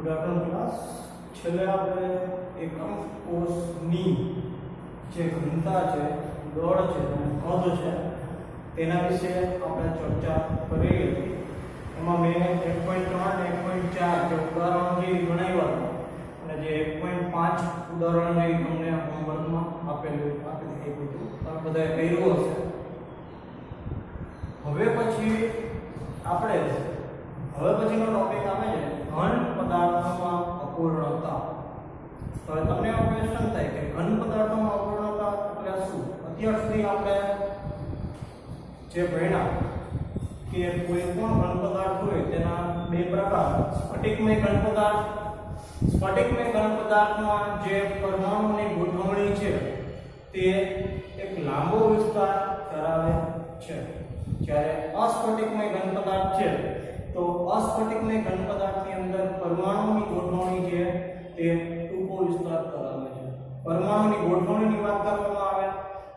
Good afternoon class. છેલ્લે આપણે એકમ કોષની જે ઘનતા છે, દળ છે અને કદ છે તેના વિશે આપણે ચર્ચા કરેલી હતી. એમાં મેં 1.3 અને 1.4 જે ઉદાહરણો જે ગણાવ્યા હતા અને જે 1.5 ઉદાહરણ જે તમને હોમવર્કમાં આપી દીધું તમે બધાએ કર્યું હશે. હવે પછીનો ટોપિક આવે છે ઘન પદાર્થોમાં અપૂર્ણતા. હવે તમને એવો ક્વેશ્ચન થાય કે ઘન પદાર્થોમાં અપૂર્ણતા એટલે શું? અત્યાર સુધી આપણે જે ભણ્યા કે કોઈ પણ ઘન પદાર્થ હોય તેના બે પ્રકાર: સ્ફટિકમય ઘન પદાર્થ. સ્ફટિકમય ઘન પદાર્થમાં જે પરમાણુની ગોઠવણી છે તે એક લાંબો વિસ્તાર ધરાવે છે, જ્યારે અસ્ફટિકમય ઘન પદાર્થ છે તો અસ્ફટિકમય ઘન પદાર્થની અંદર પરમાણુની ગોઠવણી છે તે ટૂંકો વિસ્તાર ધરાવે છે. પરમાણુની ગોઠવણીની વાત કરવામાં આવે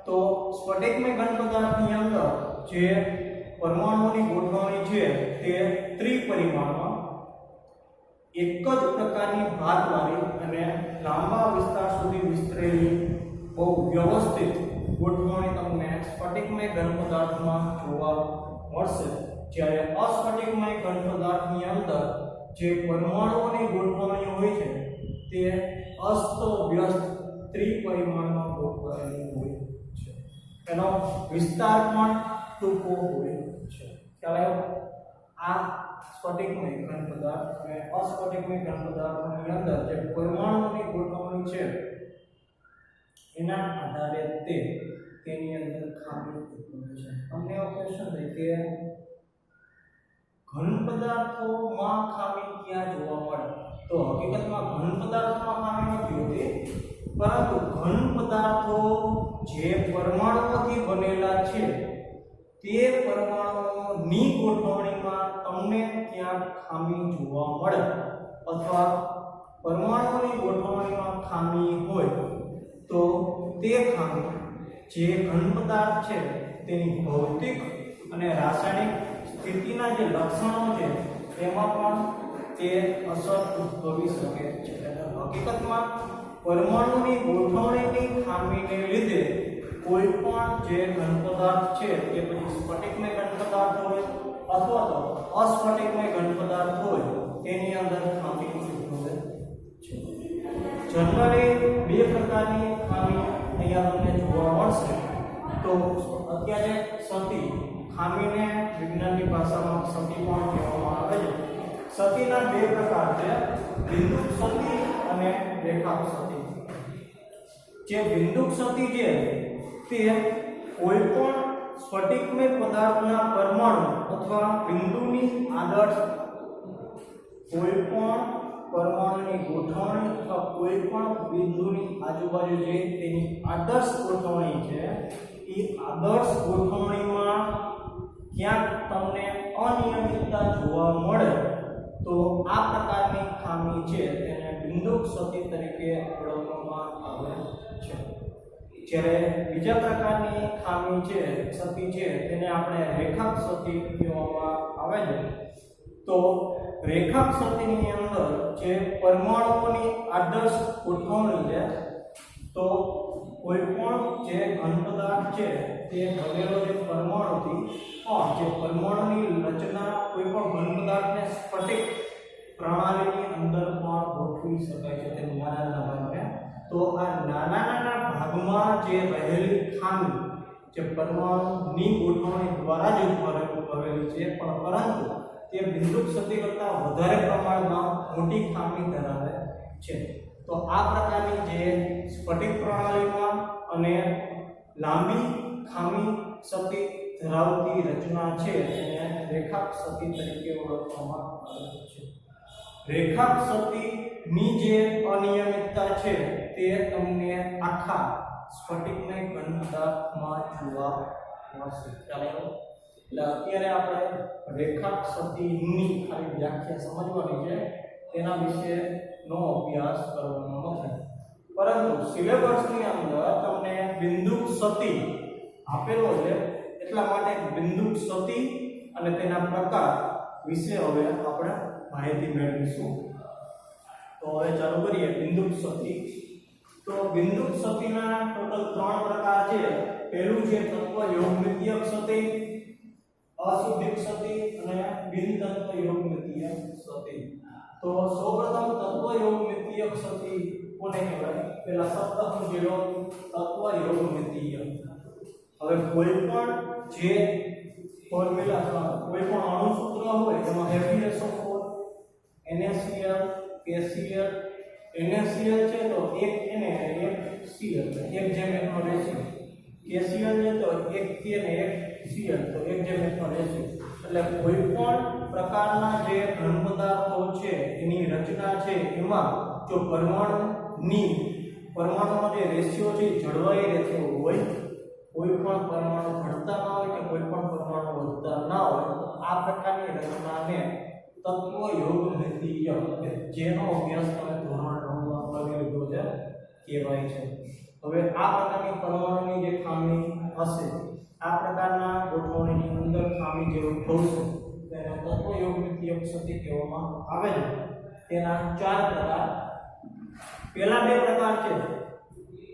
તો સ્ફટિકમય ઘન પદાર્થની અંદર જે પરમાણુની ગોઠવણી છે તે ત્રિપરિમાણમાં એક જ પ્રકારની ભાતવાળી અને લાંબા વિસ્તાર સુધી વિસ્તરેલી બહુ વ્યવસ્થિત ગોઠવણી તમને સ્ફટિકમય ઘન પદાર્થમાં જોવા મળશે, જ્યારે અસ્ફટિકમય ઘન પદાર્થની અંદર જે પરમાણુઓની ગોઠવણી હોય છે તે અસ્તવ્યસ્ત ત્રિપરિમાણમાં ગોઠવાયેલી હોય છે. એનો વિસ્તાર પણ ટૂંકો હોય છે. ખ્યાલ આવ્યો? આ સ્ફટિકમય ઘન પદાર્થ અને અસ્ફટિકમય ઘન પદાર્થોની અંદર જે પરમાણુઓની ગોઠવણી છે એના આધારે તેની અંદર ખામી ઉત્પન્ન છે. તમને એવો ક્વેશ્ચન થાય કે ઘન પદાર્થોમાં ખામી ક્યાં જોવા મળે? તો હકીકતમાં ઘન પદાર્થોમાં ખામી નથી હોતી, પરંતુ ઘન પદાર્થો જે પરમાણુઓથી બનેલા છે તે પરમાણુઓની ગોઠવણીમાં તમને ક્યાં ખામી જોવા મળે, અથવા પરમાણુઓની ગોઠવણીમાં ખામી હોય તો તે ખામી જે ઘન પદાર્થ છે તેની ભૌતિક અને રાસાયણિક સ્થિતિના જે લક્ષણો છે એમાં પણ તે અસર ઉદ્ભવી શકે છે. હકીકતમાં પરમાણુની ગોઠવણીની ખામીને લીધે કોઈ પણ જે ઘન પદાર્થ છે તે પછી સ્ફટિકમય ઘન પદાર્થ હોય અથવા તો અસ્ફટિકમય ઘન પદાર્થ હોય તેની અંદર ખામી ઉદ્ભવે છે. જનરલી બે પ્રકારની ખામી અહીંયા તમને જોવા મળશે. તો અત્યારે સતી ખામીને વિજ્ઞાનની ભાષામાં સતી પણ કહેવામાં આવે છે. સતીના બે પ્રકાર છે, બિંદુક સતી અને રેખાક સતી. જે બિંદુક સતી છે તે કોઈ પણ સ્ફટિકમય પદાર્થના પરમાણુ અથવા બિંદુની આદર્શ કોઈ પણ પરમાણુની ગોઠવણી અથવા કોઈ પણ બિંદુની આજુબાજુ જે તેની આદર્શ ગોઠવણી છે એ આદર્શ ગોઠવણીમાં ક્યાંક તમને અનિયમિતતા જોવા મળે તો આ પ્રકારની ખામી છે તેને બિંદુક સતી તરીકે ઓળખવામાં આવે છે. જ્યારે બીજા પ્રકારની ખામી છે સતી છે તેને આપણે રેખાક સતી કહેવામાં આવે છે. તો રેખાક સતીની અંદર જે પરમાણુઓની આદર્શ ગોઠવણી છે, તો કોઈ પણ જે ઘન પદાર્થ છે તે બનેલો જે પરમાણુથી જે પરમાણુની રચના કોઈ પણ ઘન પદાર્થને સ્ફટિક પ્રણાલીની અંદર પણ ગોઠવી શકાય છે તે નાના ભાગને. તો આ નાના ભાગમાં જે રહેલી ખામી જે પરમાણુની ગોઠવણી દ્વારા જ ઉદ્ભવેલી છે, પણ પરંતુ તે બિંદુક સતી કરતાં વધારે પ્રમાણમાં મોટી ખામી ધરાવે છે. તો આ પ્રકારની જે સ્ફટિક પ્રણાલીમાં અને લાંબી ખામી સતી ધરાવતી રચના છે તેને રેખાક સતી તરીકે ઓળખવામાં આવે છે. રેખાક સતીની જે અનિયમિતતા છે તે તમને આખા સ્ફટિકમય ઘન પદાર્થમાં જોવા મળશે. એટલે અત્યારે આપણે રેખાક સતીની ખાલી વ્યાખ્યા સમજવાની છે, તેના વિશેનો અભ્યાસ કરવાનો નથી. પરંતુ સિલેબસની અંદર તમને બિંદુક સતી આપેલો છે, એટલા માટે બિંદુક સતી અને તેના પ્રકાર વિશે હવે આપણે માહિતી મેળવીશું. તો હવે ચાલુ કરીએ બિંદુક સતી. તો બિંદુક સતીના ટોટલ 3 પ્રકાર છે. પહેલું છે તત્વ યોગમિતીયક સતી, અશુદ્ધિક સતી અને બિન તત્વ યોગમિતીયક સતી. તો સૌપ્રથમ તત્વ યોગમિતીયક સતી કોને કહેવાય? પહેલા શબ્દ સમજી લો, તત્વ યોગમિતીયક. હવે કોઈ પણ જે ફોર્મ્યુલા, કોઈ પણ અણુસૂત્ર હોય એમાં FeSO4, NaCl, KCl, NaCl છે તો એક Na એક Cl, એક જેમ એકનો રેશિયો. KCl છે તો એક K ને એક Cl, તો એક જેમ એકનો રેશિયો. એટલે કોઈ પણ પ્રકારના જે ઘન પદાર્થો છે એની રચના છે એમાં જો પરમાણુનો જે રેશિયો છે જળવાઈ રહેતો હોય, કોઈ પણ પરમાણુ ઘટતા ના હોય કે કોઈ પણ પરમાણુ વધતા ના હોય, તો આ પ્રકારની રચનાને તત્વ યોગમિતીય, જેનો અભ્યાસ તમે ધોરણ 9 માં કરી લીધો છે, કહેવાય છે. હવે આ પ્રકારની પરમાણુની જે ખામી હશે, આ પ્રકારના ગોઠવણીની અંદર ખામી જે ઉદ્ભવશે તેને તત્વ યોગમિતીય સતી કહેવામાં આવે છે. તેના 4 પ્રકાર. પહેલા 2 પ્રકાર છે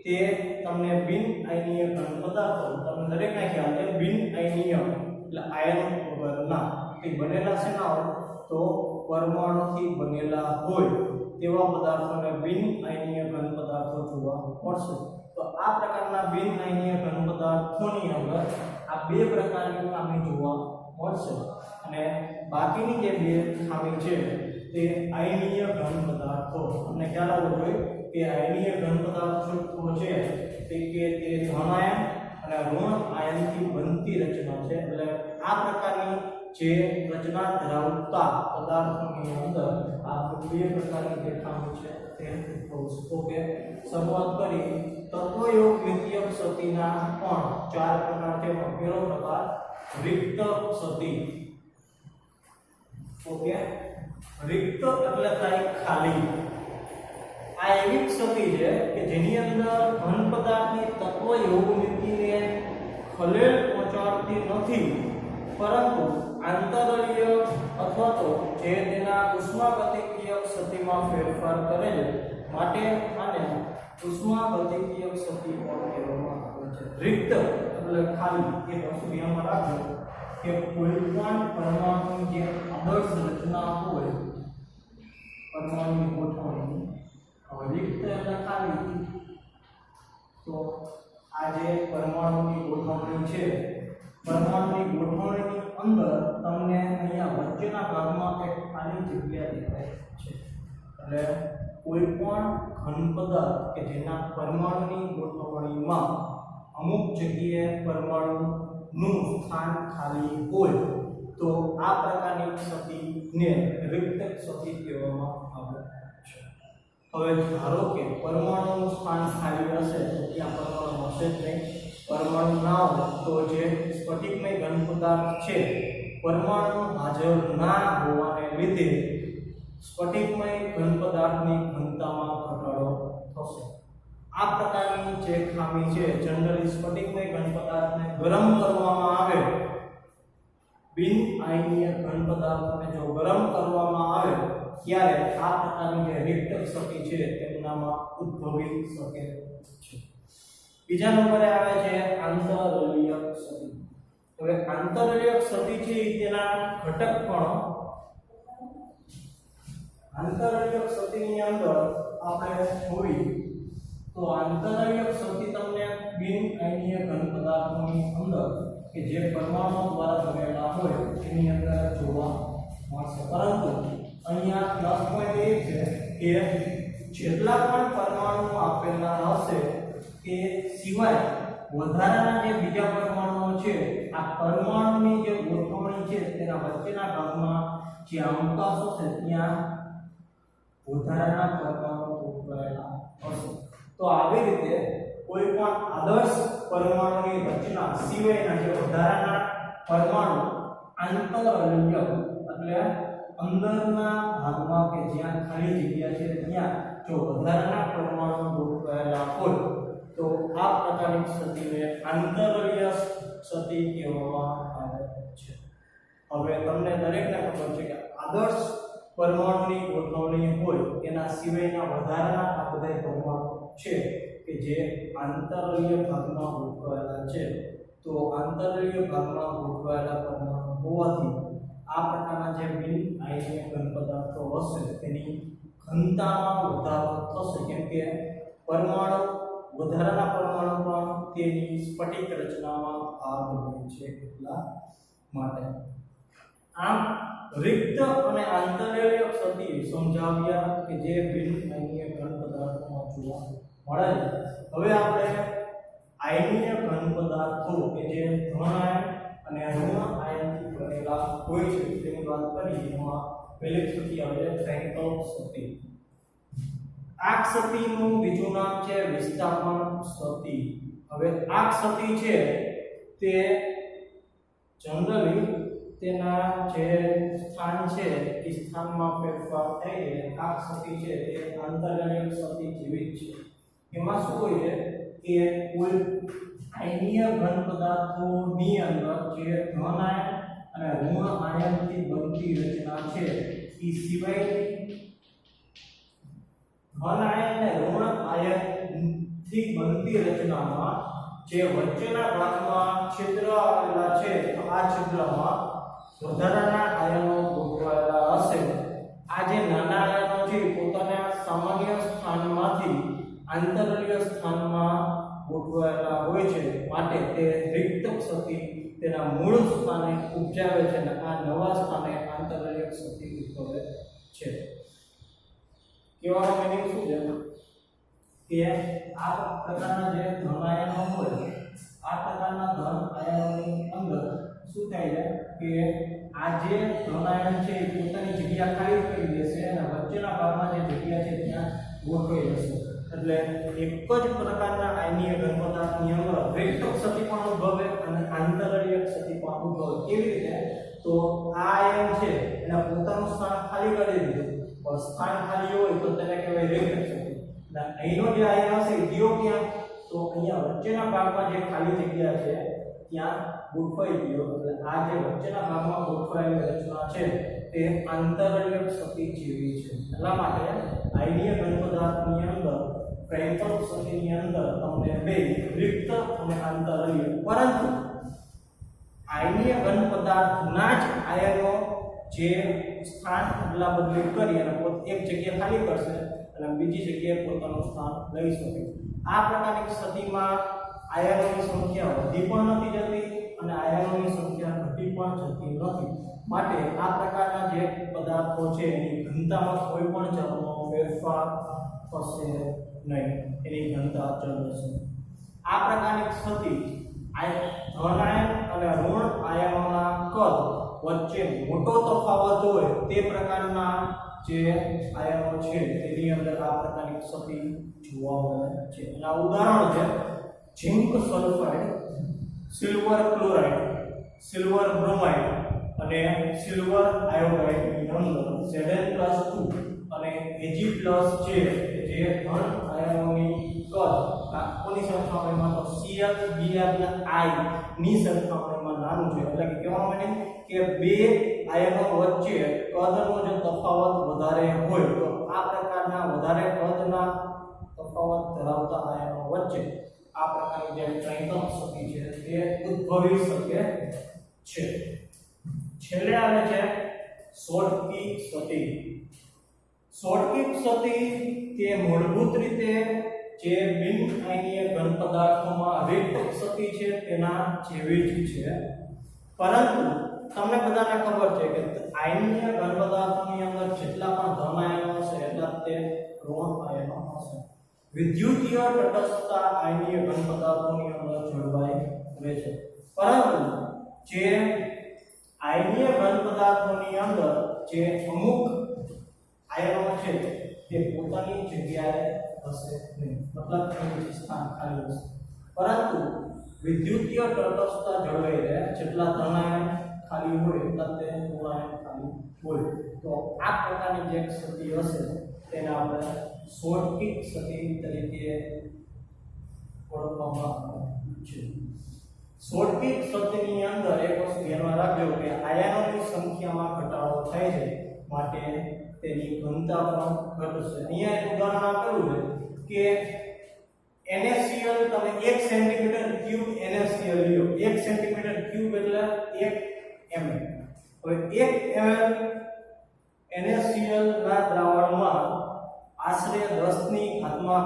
તે તમને બિન આયનીય ઘન પદાર્થો, તમને દરેકને ખ્યાલ છે બિન આયનીય એટલે આયન વગરના, તે બનેલા છે ના હોય તો પરમાણુથી બનેલા હોય તેવા પદાર્થોને બિન આયનીય ઘન પદાર્થો જોવા મળશે. તો આ પ્રકારના બિન આયનીય ઘન પદાર્થોની અંદર આ 2 પ્રકારની ખામી જોવા મળશે. અને બાકીની જે 2 ખામી છે તે આયનીય ઘન પદાર્થો. તમને ખ્યાલ આવવો જોઈએ કે આયનીય ઘન પદાર્થો છે તે ધન આયન અને ઋણ આયનથી બનતી રચના છે. એટલે આ પ્રકારની જે રચના ધરાવતા પદાર્થોની અંદર આ 2 પ્રકારની જે ખામી છે તે ઉદ્ભવશે. ઓકે, શરૂઆત કરી તત્વ યોગમિતીયક સતીના પણ 4 પ્રકાર છે. પહેલો પ્રકાર રિક્ત સતી. ઓકે, રિક્ત એટલે થાય ખાલી. આ એવી સતી છે કે જેની અંદર ઘન પદાર્થની તત્વ યોગમિતિને ખલેલ પહોંચાડતી નથી, પરંતુ આંતરલીય અથવા તો જે તેના ઉષ્માગતિકીય સતીમાં ફેરફાર કરે છે, માટે આને ઉષ્માગતિકીય સતી પણ કહેવામાં આવે છે. રિક્ત એટલે ખાલી. એ વસ્તુ ધ્યાનમાં રાખજો કે કોઈ પણ પરમાણુની જે આદર્શ રચના હોય, પરમાણુની ગોઠવણી, રિક્ત એટલે ખાલી. તો આ જે પરમાણુની ગોઠવણી છે, પરમાણુની ગોઠવણીની અંદર તમને અહીંયા વચ્ચેના ભાગમાં એક ખાલી જગ્યા દેખાય છે. એટલે કોઈ પણ ઘન પદાર્થ કે જેના પરમાણુની ગોઠવણીમાં અમુક જગ્યાએ પરમાણુનું સ્થાન ખાલી હોય તો આ પ્રકારની સતીને રિક્ત સતી કહેવામાં આવે છે. હવે ધારો કે પરમાણુનું સ્થાન ખાલી હશે તો ત્યાં પરમાણુ હશે જ નહીં. પરમાણુ ના હોય તો જે સ્ફટિકમય ઘન પદાર્થ છે, પરમાણુ હાજર ના હોવાને લીધે સ્ફટિકમય ઘન પદાર્થની ઘનતામાં ઘટાડો થશે. આ પ્રકારની જે ખામી છે, જનરલી સ્ફટિકમય ઘન પદાર્થને ગરમ કરવામાં આવે, બિન આયનીય ઘન પદાર્થને જો ગરમ કરવામાં આવે ત્યારે આ પ્રકારની જે રિક્ત સતી છે તેમનામાં ઉદ્ભવી શકે છે. બીજા નંબરે આવે છે આંતરલીયક સતી. હવે આંતરલીયક સતી છે તેના ઘટક પણ આંતરલીયક સતીની અંદર આપણે જોઈ તો આંતરલીયક સતી તમને બિન આયનીય ઘન પદાર્થોની અંદર કે જે પરમાણુ દ્વારા બનેલા હોય એની અંદર જોવા મળશે. પરંતુ અહીંયા પ્લસ પોઈન્ટ એ છે કે જેટલા પણ પરમાણુ આપેલા હશે તે સિવાય વધારાના જે બીજા પરમાણુઓ છે, આ પરમાણુની જે ગોઠવણી છે તેના વચ્ચેના ભાગમાં જે અવકાશો છે ત્યાં વધારાના પરમાણુ ઉમેરેલા હશે. તો આવી રીતે કોઈ પણ આદર્શ પરમાણુની રચના સિવાયના જે વધારાના પરમાણુ આંતરલીય એટલે અંદરના ભાગમાં કે જ્યાં ખાલી જગ્યા છે ત્યાં જો વધારાના પરમાણુ ગોઠવાયેલા હોય તો આ પ્રકારની સતીને આંતરલીય સતી કહેવામાં આવે છે. હવે તમને દરેકને ખબર છે કે આદર્શ પરમાણુની ગોઠવણી હોય એના સિવાયના વધારાના આ બધા પરમાણુ છે કે જે આંતરીય ભાગમાં ગોઠવાયેલા છે. તો આંતરીય ભાગમાં ગોઠવાયેલા પરમાણુ હોવાથી આ પ્રકારના જે બિન આયનીય ઘન પદાર્થો હશે તેની ઘનતામાં વધારો થશે, કેમ કે વધારાના પરમાણુ પણ તેની સ્ફટિક રચનામાં ભાગ લે છે એટલા માટે. આમ રિક્ત અને આંતરીય ક્ષતિ સમજાવ્યા કે જે બિન આયનીય ઘન પદાર્થોમાં જોવા મળે. હવે આપણે આયનીય ઘન પદાર્થો કે જે ધન આયન અને ઋણ આયનથી બનેલા હોય છે તેની વાત કરીએ. એમાં પહેલી ક્ષતિ આવે છે ફ્રેન્કલ ક્ષતિ. આ ક્ષતિનું બીજું નામ છે વિસ્થાપન ક્ષતિ. હવે આ ક્ષતિ છે તે જનરલી તેના જે સ્થાન છે એ સ્થાનમાં ફેરફાર થઈ જાય. આ ક્ષતિ છે તે આંતરીય ક્ષતિ જેવી જ છે. એમાં શું હોય છે કે કોઈ આયનીય ઘન પદાર્થોની અંદર જે ધન આયન અને ઋણ આયનથી બનતી રચના છે એ સિવાયની ધન આયન અને ઋણ આયનથી બનતી રચનામાં જે વચ્ચેના ભાગમાં છિદ્ર આવેલા છે તો આ છિદ્રમાં વધારાના આયનો ગોઠવાયેલા હશે. આ જે નાના આયનો છે પોતાના સામાન્ય સ્થાનમાંથી આંતરીય સ્થાનમાં ગોઠવાયેલા હોય છે, માટે તે રિક્ત ક્ષતિ તેના મૂળ સ્થાને ઉપજાવે છે અને આ નવા સ્થાને આંતરીય ક્ષતિ ઉદ્ભવે છે. કહેવાનો મીનિંગ શું છે કે આ પ્રકારના જે ધન આયનો હોય, આ પ્રકારના ધન આયનોની અંદર શું થાય છે કે આ જે ધન આયન છે એ પોતાની જગ્યા ખાલી કરી દેશે અને વચ્ચેના ભાગમાં જે જગ્યા છે ત્યાં ગોઠવાઈ જશે. એટલે એક જ પ્રકારના આયનીય ઘન પદાર્થની અંદર રિક્ત ક્ષતિ પણ ઉદ્ભવે અને આંતરીય ક્ષતિ પણ ઉદ્ભવે. કેવી રીતે? તો આ આયન છે એના પોતાનું સ્થાન ખાલી કરી દીધું, પણ સ્થાન ખાલી હોય તો તેને કહેવાય રિક્ત ક્ષતિ. અને અહીંનો જે આયન હશે એ ગયો ક્યાં? તો અહીંયા વચ્ચેના ભાગમાં જે ખાલી જગ્યા છે ત્યાં ગોઠવાઈ ગયો. એટલે આ જે વચ્ચેના ભાગમાં ગોઠવાયેલી રચના છે તે આંતરીય ક્ષતિ જેવી છે. એટલા માટે આયનીય ઘન પદાર્થની અંદર ફ્રેન્કલ ક્ષતિની અંદર તમને બે રિક્ત અને આંતરીય, પરંતુ આયનીય ઘન પદાર્થના જ આયનો જે સ્થાન અદલા બદલી કરી અને એક જગ્યા ખાલી કરશે અને બીજી જગ્યાએ પોતાનું સ્થાન લઈ શકે. આ પ્રકારની ક્ષતિમાં આયનોની સંખ્યા વધી પણ નથી જતી અને આયનોની સંખ્યા ઘટી પણ જતી નથી. માટે આ પ્રકારના જે પદાર્થો છે એની ઘનતામાં કોઈ પણ જાતનો ફેરફાર થશે નહીં, એની ઘનતા અચળ રહેશે. આ પ્રકારની ક્ષતિ ધન આયન અને ઋણ આયનોના કદ વચ્ચે મોટો તફાવત હોય તે પ્રકારના જે આયનો છે તેની અંદર આ પ્રકારની ક્ષતિ જોવા મળે છે. એના ઉદાહરણ છે zinc sulphide, silver chloride, silver bromide અને સિલ્વર આયોડાઇડની અંદર Zn+2 અને Ag+ છે જે ધન આયનોની કદ કોની સરખામણીમાં તો Cl Br ની સરખામણીમાં નાનું છે. એટલે કે કહેવાનો મતલબ કે બે આયનો વચ્ચે કદનો જો તફાવત વધારે હોય તો આ પ્રકારના વધારે કદના તફાવત ધરાવતા આયનો વચ્ચે આ પ્રકારની જે ફ્રેન્કલ ક્ષતિ છે તે ઉદ્ભવી શકે છે. છેલ્લે આવે છે શોર્ટકી ક્ષતિ. શોર્ટકી ક્ષતિ તે મૂળભૂત રીતે જે બિન આયનીય ઘન પદાર્થોમાં રિક્ત ક્ષતિ છે તેના જેવી જ છે, પરંતુ તમને બધાને ખબર છે કે આયનીય ઘન પદાર્થોની અંદર જેટલા પણ ધન આયનો હશે એટલા તે ઋણ આયનો હશે. વિદ્યુતીય તટસ્થતા આયનીય ઘન પદાર્થોની અંદર જળવાઈ રહે છે, પરંતુ જે આયનીય ઘન પદાર્થોની અંદર જે અમુક આયનો છે તે પોતાની જગ્યાએ હશે નહીં, મતલબ તેનું સ્થાન ખાલી હશે, પરંતુ વિદ્યુતીય તટસ્થતા જળવાઈ રહે. જેટલા ધન આયન ખાલી હોય એટલા તે ઋણ આયન ખાલી હોય. તો આ પ્રકારની જે ક્ષતિ હશે તેને આપણે શોર્ટકી ક્ષતિ તરીકે ઓળખવામાં આવે છે. શોર્ટકી ક્ષતિની અંદર એક વસ્તુ ધ્યાનમાં રાખજો કે આયનોની સંખ્યામાં ઘટાડો થાય છે, માટે તેની ઘનતા પણ ઘટશે. અહીંયા એક ઉદાહરણ આપેલું છે કે NaCl તમે 1 સેન્ટીમીટર ક્યુબ NaCl લ્યો. 1 સેન્ટીમીટર ક્યુબ એટલે 1 ml. હવે 1 ml NaCl ના દ્રાવણમાં આશરે 10 ની ઘાતમાં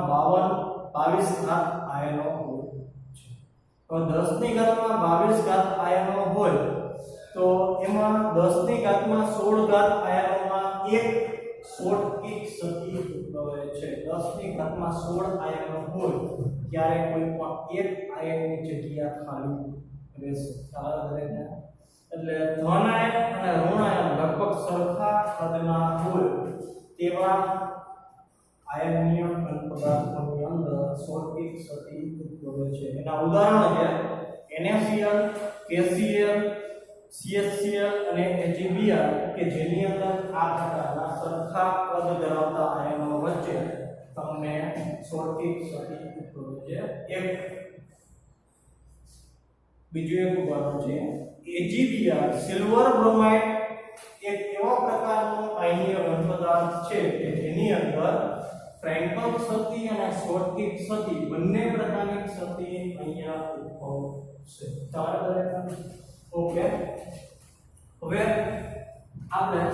22 ઘાત આયનો હોય છે. તો 10 ની ઘાતમાં 22 ઘાત આયનો હોય તો એમાં 10 ની ઘાતમાં 16 ઘાત આયનોમાં એક શોર્ટકિક સદી ઉદ્ભવે છે. 10 ની ઘાતમાં 16 આયનો હોય ત્યારે કોઈ પણ એક આયનની જગ્યા ખાલી રહેશે. એટલે ધન આયન અને ઋણ આયન લગભગ સરખા કદના હોય તેવા આયનીય ઘન પદાર્થોની અંદર શોર્ટકિક સદી ઉદ્ભવે છે. એના ઉદાહરણો છે NaCl, KCl, CHCl અને AgBr કે જેની અંદર આ પ્રકારના સરખા કદ ધરાવતા આયનો વચ્ચે તમને શોર્ટકિક સદી ઉદ્ભવે છે. એક બીજું એક ઉદાહરણ છે AgBr સિલ્વર બ્રોમાઇડ એક એવો પ્રકારનો આયનીય ઘન પદાર્થ છે કે જેની અંદર ફ્રેન્કલ સદી અને શોર્ટકિક સદી બંને પ્રકારની સદી અહીંયા ઉદ્ભવશે. ઓકે, હવે આપણે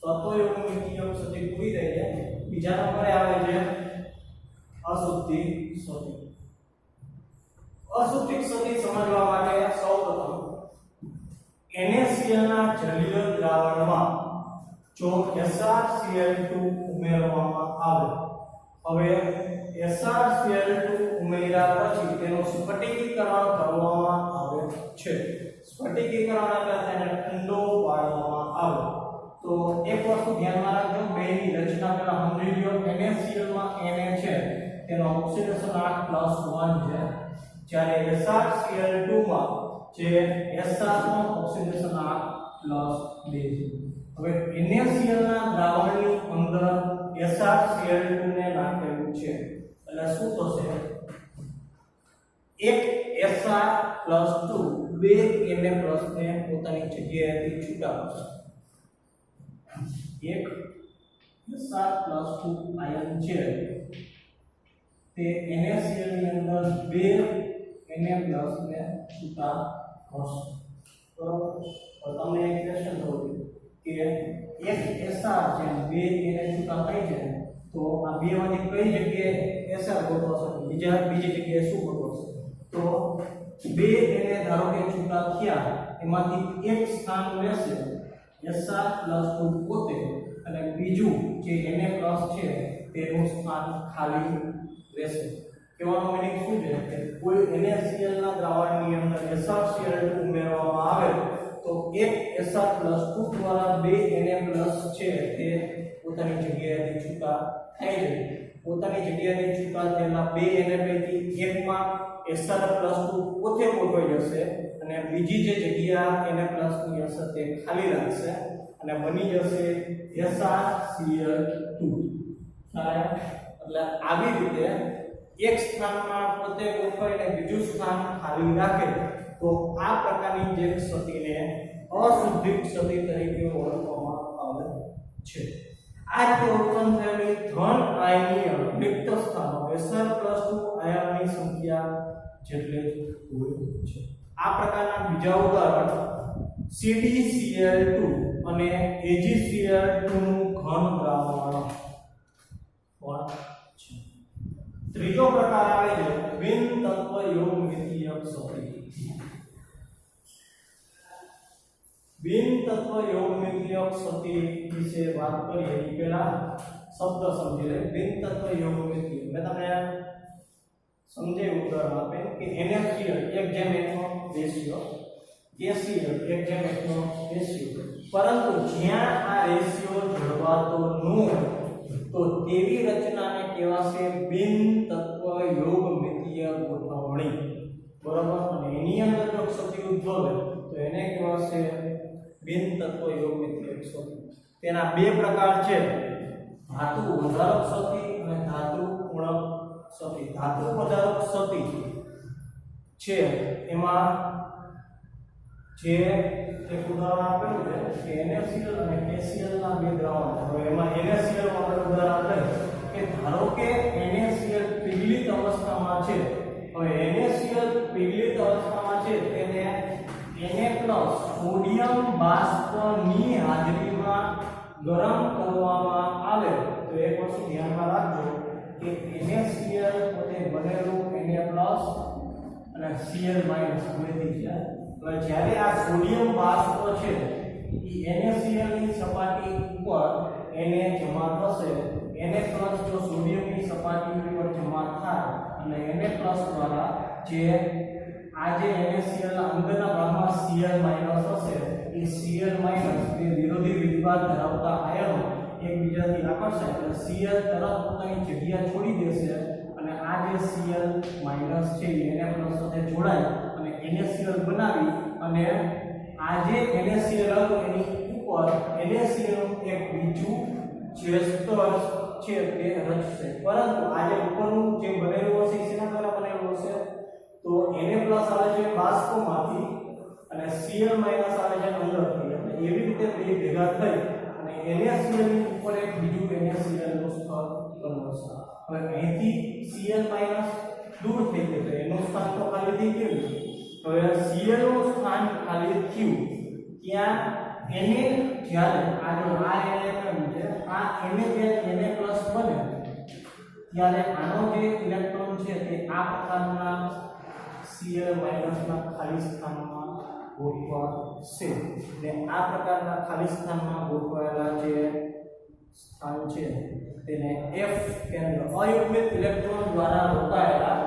તત્વયુગ્મિક સદી પૂરી થઈ છે. બીજા નંબરે આવે છે અશુદ્ધિ સદી. અશુદ્ધિ સદી સમજવા માટે સૌપ્રથમ NaCl ના જલીય દ્રાવણમાં જો SrCl2 ઉમેરવામાં આવે, હવે SrCl2 ઉમેર્યા પછી તેનું સ્ફટિકીકરણ કરવામાં આવે છે. સ્ફટિકીકરણ એટલે તેને ઠંડો પાડવામાં આવે. તો એક વસ્તુ ધ્યાનમાં રાખજો, બેની રચના પહેલા સમજી લો. NaCl માં Na છે તેનો ઓક્સિડેશન આંક +1 છે, જ્યારે SrCl2 માં જે Sr નો ઓક્સિડેશન આંક +2 છે. હવે NaCl ના દ્રાવણની અંદર SrCl2 ને નાખેલું છે એટલે શું થશે? એક Sr+2 બે Na+ ને પોતાની જગ્યાએથી છૂટા કરશે. એક Sr+2 આયન છે તે NaCl ની અંદર બે Na+ ને છૂટા કરશે. બરોબર? તો તમને એક ક્વેશ્ચન થયું કે એક Sr છે બે Na છૂટા થઈ જાય તો આ બે માંથી કઈ જગ્યાએ Sr ગોતવશે, બીજી જગ્યાએ શું ગોતવશે? તો બે Na ધારો કે છૂટા થયા એમાંથી એક સ્થાન લેશે Sr+2 પોતે અને બીજું જે Na+ છે તેનું સ્થાન ખાલી રહેશે. કહેવાનો મીનિંગ શું છે કે કોઈ NaCl ના દ્રાવણની અંદર SrCl2 ઉમેરવામાં આવે તો એક Sr+2 દ્વારા બે Na+ છે તે પોતાની જગ્યાએથી છૂટા થઈ જાય. પોતાની જગ્યાએથી છૂટા થયેલા બે Na પૈકી એકમાં Sr+2 પોતે ગોઠવાઈ જશે અને બીજી જે જગ્યા Na+ ની હશે તે ખાલી રાખશે અને બની જશે SrCl2. એટલે આવી રીતે એક સ્થાનમાં પોતે ગોઠવાઈને બીજું સ્થાન ખાલી રાખે તો આ પ્રકારની જે સદીને અશુદ્ધિક સદી તરીકે ઓળખવામાં આવે છે. આ રીતે ઉત્પન્ન થયેલી ધન આયનીય રિક્ત સ્થાનો Sr+2 આયનની સંખ્યા જેટલે જ હોય છે. આ પ્રકારના બીજા ઉદાહરણ CdCl2 અને AgCl2 નું ઘન દ્રાવણ પણ છે. ત્રીજો પ્રકાર આવે છે બિન તત્વ યોગમિતીયક સદી. બિન તત્વ યોગમિતીયક સદી વિશે વાત કરીએ એ પહેલા શબ્દ સમજી લે. બિન તત્વ યોગમિતીય મેં તમને સમજાવ્યું ઉદાહરણ આપે કે NaCl 1:1 નો રેશિયો, KCl 1:1 નો રેશિયો, પરંતુ જ્યાં આ રેશિયો જળવાતો ન હોય તો તેવી રચનાને કહેવાશે બિન તત્વ યોગમિતીય ગોઠવણી. બરાબર? અને એની અંદર જો સદી ઉદ્ભવે તો એને કહેવાશે બિન તત્વ યોગમિતીય સદી. તેના બે પ્રકાર છે, ધાતુ વધારક સદી અને ધાતુ પૂરક સદી. ધાતુ વધારક સદી છે એમાં જે એક ઉદાહરણ આપેલું છે કે NaCl અને KCl ના બે દ્રાવણ છે. હવે એમાં NaCl નું આપણે ઉદાહરણ લઈએ કે ધારો કે NaCl પીગળિત અવસ્થામાં છે. હવે NaCl પીગળિત અવસ્થામાં છે તેને Na+ સોડિયમ બાષ્પની હાજરીમાં ગરમ કરવામાં આવે તો એક વસ્તુ ધ્યાનમાં રાખજો કે NaCl પોતે બનેલું Na+ અને Cl- ઉમેરી છે. હવે જ્યારે આ સોડિયમ બાષ્પ છે એ NaCl ની સપાટી ઉપર Na જમા થશે. Na+ જો સોડિયમની સપાટી ઉપર જમા થાય અને Na+ દ્વારા જે આ જે NaCl ના અંદરના ભાગમાં Cl- હશે એ Cl- બે વિરોધી વિભાગ ધરાવતા આયનો એકબીજાથી આકર્ષાય એટલે Cl તરત પોતાની જગ્યા છોડી દેશે અને આ જે Cl- છે એ Na+ સાથે જોડાય અને NaCl બનાવી અને આ જે NaCl હતું એની ઉપર NaCl નું એક બીજું જે સ્તર છે તે રચશે. પરંતુ આ જે ઉપરનું જે બનેલું હશે શેના દ્વારા બનેલું હશે તો Na+ આવે છે બાષ્પમાંથી અને Cl- આવે છે અંદરથી. એટલે એવી રીતે બે ભેગા થઈ અને NaCl ની ઉપર એક બીજું NaCl નું સ્તર બનશે. હવે અહીંથી Cl- દૂર થઈ ગયું તો એનું સ્થાન તો ખાલી થઈ ગયું. હવે Cl નું સ્થાન ખાલી થયું ત્યાં Na જ્યારે આ જો આ ઇલેક્ટ્રોન છે આ Na જ્યારે Na+ બને ત્યારે આનો જે ઇલેક્ટ્રોન છે તે આ પ્રકારના Cl- ના ખાલી સ્થાનમાં ગોઠવાશે. ને આ પ્રકારના ખાલી સ્થાનમાં ગોઠવાયેલા જે સ્થાન છે તેને F કેન્દ્ર અયુગ્મિત ઇલેક્ટ્રોન દ્વારા રોકાયેલા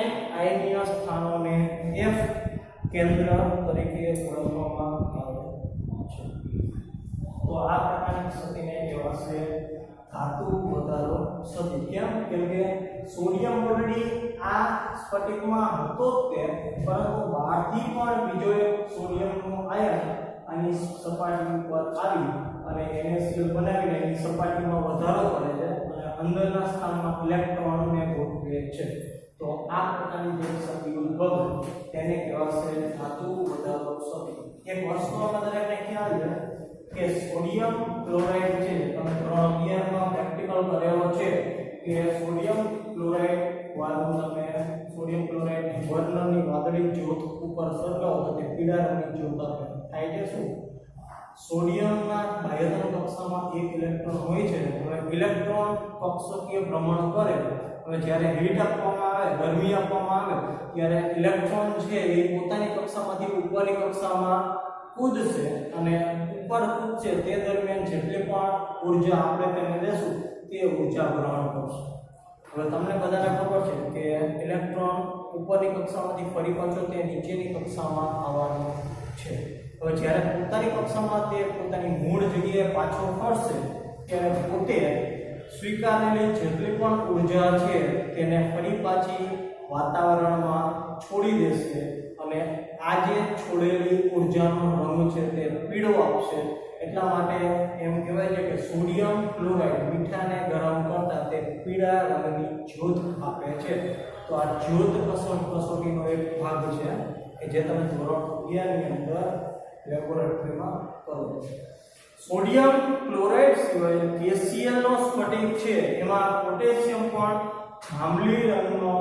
n આયનીય સ્થાનોને F કેન્દ્ર તરીકે ઓળખવામાં આવે છે. તો આ પ્રકારની સ્થિતિને કહેવાશે ધાતુ વધારો સ્થિતિ. કેમ કે સોડિયમ ઓલરેડી આ સ્ફટિકમાં હતો તે પરંતુ બહારથી પણ બીજો એક સોડિયમનું આયન આની સપાટી ઉપર આવી અને NaCl બનાવીને એની સપાટીમાં વધારો કરે છે અને અંદરના સ્થાનમાં ઇલેક્ટ્રોનને ગોઠવે છે. તો આ પ્રકારની જે સ્થિતિ ઉદ્ભવે તેને કહેવાશે ધાતુ વધારો સ્થિતિ. એક વસ્તુ આપણે દરેકને ખ્યાલ છે કે સોડિયમ ક્લોરાઇડ છે તમે ધોરણ 11 માં પ્રેક્ટિકલ કરેલો છે કે સોડિયમ ક્લોરાઇડ વાળું તમે સોડિયમ ક્લોરાઇડ ની બર્નરની વાદળી જ્યોત ઉપર સળગાવો તો તે પીળા રંગની જ્યોત આપે. થાય છે શું સોડિયમના બાહ્યતમ કક્ષામાં એક ઇલેક્ટ્રોન હોય છે. હવે ઇલેક્ટ્રોન કક્ષકીય ભ્રમણ કરે. હવે જ્યારે હીટ આપવામાં આવે ગરમી આપવામાં આવે ત્યારે ઇલેક્ટ્રોન છે એ પોતાની કક્ષામાંથી ઉપરની કક્ષામાં કૂદશે અને ઉપર કૂદશે તે દરમિયાન જેટલી પણ ઊર્જા આપણે તેને દેશું તે ઊર્જા ગ્રહણ કરશે. હવે તમને બધાને ખબર છે કે ઇલેક્ટ્રોન ઉપરની કક્ષામાંથી ફરી પાછો તે નીચેની કક્ષામાં આવવાનો છે. હવે જ્યારે પોતાની કક્ષામાં તે પોતાની મૂળ જગ્યાએ પાછો ફરશે ત્યારે પોતે સ્વીકારેલી જેટલી પણ ઊર્જા છે તેને ફરી પાછી વાતાવરણમાં છોડી દેશે અને આ જે છોડેલી ઊર્જાનો રંગ છે તે પીળો આપશે. એટલા માટે એમ કહેવાય છે કે સોડિયમ ક્લોરાઇડ મીઠાને ગરમ કરતા તે પીળા રંગની જ્યોત આપે છે. તો આ જ્યોત કસોટીનો એક ભાગ છે કે જે તમે ધોરણ 11 ની અંદર લેબોરેટરીમાં કરો છો. સોડિયમ ક્લોરાઇડ સિવાય KCl નો સ્ફટિક છે એમાં પોટેશિયમ પણ જાંબલી રંગનો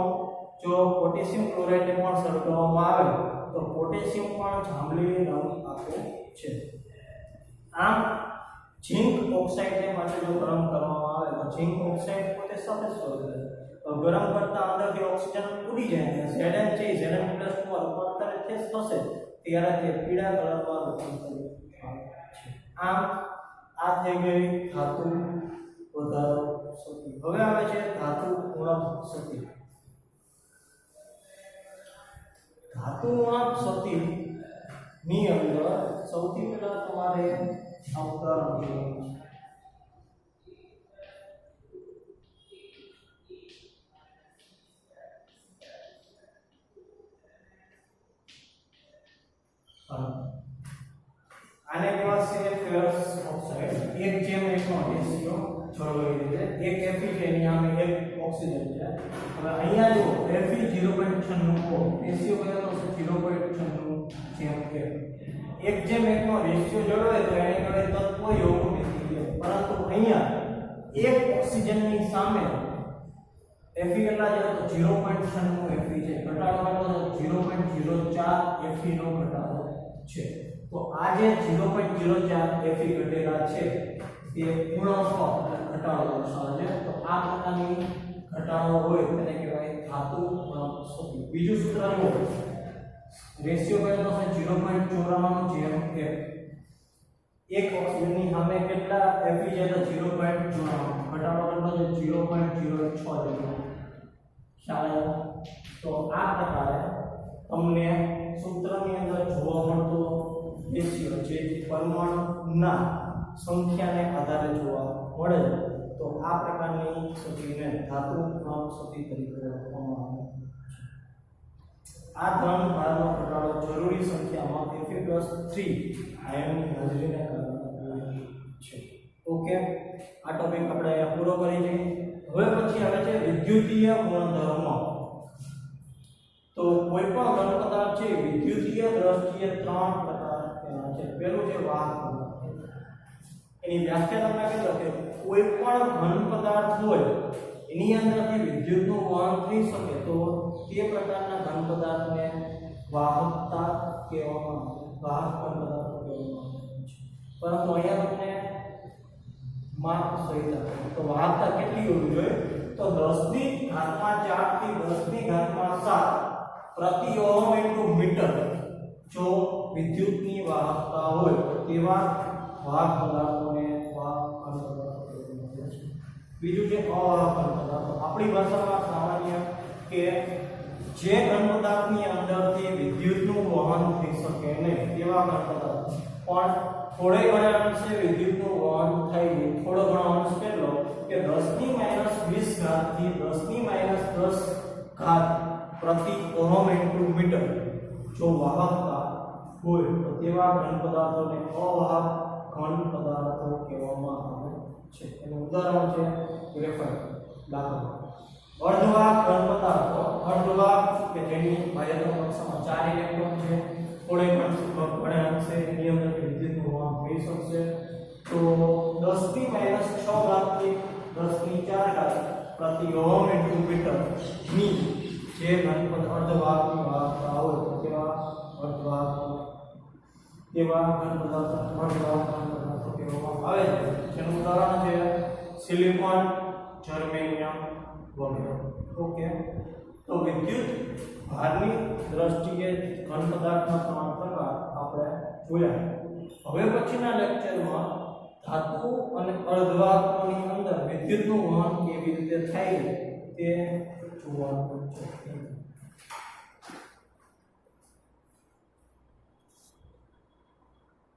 જો પોટેશિયમ ક્લોરાઇડને પણ સળગાવવામાં આવે તો પોટેશિયમ પણ જાંબલી રંગ આપે છે. આમ ઝિંક ઓક્સાઇડને માટે જો ગરમ કરવામાં આવે તો ઝિંક ઓક્સાઇડ પોતે સફેદ સ્વરૂપે તો ગરમ કરતા અંદરથી ઓક્સિજન ઉડી જાય અને Zn છે Zn+ માં રૂપાંતરિત થશે ત્યારે તે પીળા કલરમાં રૂપાંતરિત થાય છે. આમ આ થઈ ગઈ ધાતુ વધારો સ્થિતિ. હવે આવે છે ધાતુ ઉણપ સ્થિતિ. ધાતુ ઉણપ સ્થિતિ ની અંદર સૌથી પહેલા તમારે અવતરણ જોવાનું છે. આને કહેવાશે ફેરસ ઓક્સાઇડ. 1:1 નો રેશિયો જળવાઈ રહે છે. એક Fe છે એની સામે એક ઓક્સિજન છે. હવે અહીંયા જો Fe 0.96 રેશિયો કયો તો 0.96 જેમ કે 1:1 નો રેશિયો જળવાય તો એને કહેવાય તત્વ યોગ મિથિલિયન. પરંતુ અહીંયા એક ઓક્સિજનની સામે Fe કેટલા છે તો 0.96 Fe છે. ઘટાડો કેટલો છે 0.04 Fe નો ઘટાડો છે. તો આ જે 0.04 Fe ઘટેલા છે તે પૂર્ણસ્વ ઘટાડો દર્શાવે છે. તો આ પ્રકારની ઘટાડો હોય તેને કહેવાય ધાતુ ગુણોત્સર્ગ. બીજું સૂત્ર જુઓ, રેશિયો કયો થશે 0.94 જેમ કે એક ઓક્સિજનની સામે કેટલા Fe છે તો 0.94, ઘટાડો કેટલો છે 0.06 જેટલો. ખ્યાલ આવ્યો? તો આ પ્રકારે તમને સૂત્રની અંદર જોવા મળતો રેશિયો જે પરમાણુના સંખ્યાને આધારે જોવા મળે તો આ પ્રકારની સ્થિતિને ધાતુ ગુણોત્સર્ગ તરીકે ઓળખવામાં આવે છે. આ ધન ભારનો ઘટાડો જરૂરી સંખ્યામાં Fe+3 આયનની હાજરીને કારણે છે. ઓકે, આ ટોપિક આપણે અહીંયા પૂરો કરી દઈએ. હવે પછી આવે છે વિદ્યુતીય ગુણધર્મો. તો કોઈ પણ ઘન પદાર્થ છે વિદ્યુતીય દ્રષ્ટિએ 3 પ્રકારના છે. પહેલું છે વાહક પદાર્થ. એની વ્યાખ્યા તમને કહી દો કે કોઈ પણ ઘન પદાર્થ હોય એની અંદરથી વિદ્યુતનું વહન થઈ શકે તો તે પ્રકારના ઘન પદાર્થને વાહકતા કહેવામાં આવે. વાહક ઘન પદાર્થો કહેવામાં આવે છે. પરંતુ અહીંયા તમને માપ સહિત તો વાહકતા કેટલી હોવી જોઈએ તો 10⁴ થી 10⁻7 પ્રતિ ઓહમ ઇન્ટુ મીટર જો વિદ્યુતની વાહકતા હોય તો તેવા વાહક પદાર્થોને વાહક ઘન પદાર્થો કહેવામાં આવે છે. બીજું છે અવાહક ઘન પદાર્થો. આપણી ભાષામાં સામાન્ય કે જે ઘન પદાર્થની અંદરથી વિદ્યુતનું વહન થઈ શકે નહીં તેવા ઘન પદાર્થ. પણ થોડે ઘણા અંશે વિદ્યુતનું વહન થાય છે. થોડો ઘણો અંશ કેટલો કે 10⁻20 થી 10⁻10 પ્રતિ ઓહમ ઇન્ટુ મીટર જો વાહકતા હોય તો તેવા ઘન પદાર્થોને અવાહક ઘન પદાર્થો કહેવામાં આવે છે. એનું ઉદાહરણ છે ગ્રેફાઇટ, લાકડું. અર્ધવાહક ઘન પદાર્થો, અર્ધવાહક કે જેની બાહ્યતા કક્ષામાં 4 ઇલેક્ટ્રોન છે, થોડે ઘણે અંશે એની અંદર વિદ્યુતનું વહન થઈ શકશે તો 10⁻6 થી 10⁴ પ્રતિ ઓહમ ઇન્ટુ મીટર ની જે ઘન પદાર્થ અર્ધવાહકની વાહકતા હોય તો તેવા અર્ધવાહક તેવા ઘન પદાર્થો અર્ધવાહક ઘન પદાર્થો કહેવામાં આવે છે. જેનું ઉદાહરણ છે સિલિકોન, જર્મેનિયમ વગેરે. ઓકે, તો વિદ્યુત ભારની દ્રષ્ટિએ ઘન પદાર્થના 3 પ્રકાર આપણે જોયા. હવે પછીના લેક્ચરમાં ધાતુ અને અર્ધવાહકોની અંદર વિદ્યુતનું વહન કેવી રીતે થાય તે જોવાનું છે.